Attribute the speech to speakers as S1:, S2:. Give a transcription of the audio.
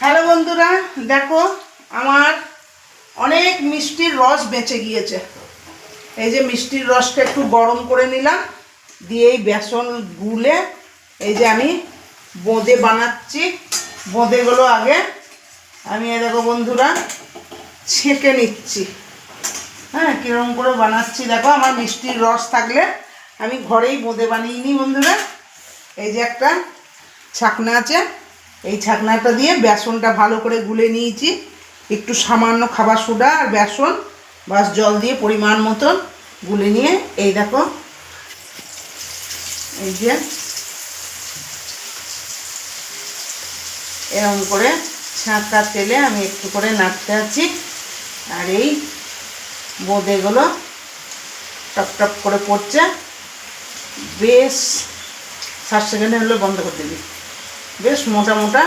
S1: Hello বন্ধুরা, দেখো আমার অনেক মিষ্টির রস বেঁচে গিয়েছে। এই যে মিষ্টির রসটা একটু গরম করে নিলাম, দিয়ে এই বেসন গুলে এই যে আমি বোঁদে বানাচ্ছি। বোঁদেগুলো আগে আমি দেখো বন্ধুরা ছেঁকে নিচ্ছি। হ্যাঁ, কীরকম করে বানাচ্ছি দেখো। আমার মিষ্টির রস থাকলে আমি ঘরেই বোঁদে বানিয়ে নিই বন্ধুরা। এই যে একটা ছাকনা আছে, এই ছাকনাটা দিয়ে বেসনটা ভালো করে গুলে নিয়েছি। একটু সামান্য খাবার সোডা আর বেসন বাস জল দিয়ে পরিমাণ মতন গুলে নিয়ে এই দেখো এই যে এরকম করে ছাঁকা তেলে আমি একটু করে নাড়তে আছি। আর এই বোঁদেগুলো টপ টপ করে পড়ছে। বেশ 60 সেকেন্ডে হলে বন্ধ করে দিবি। বেশ মোটা মোটা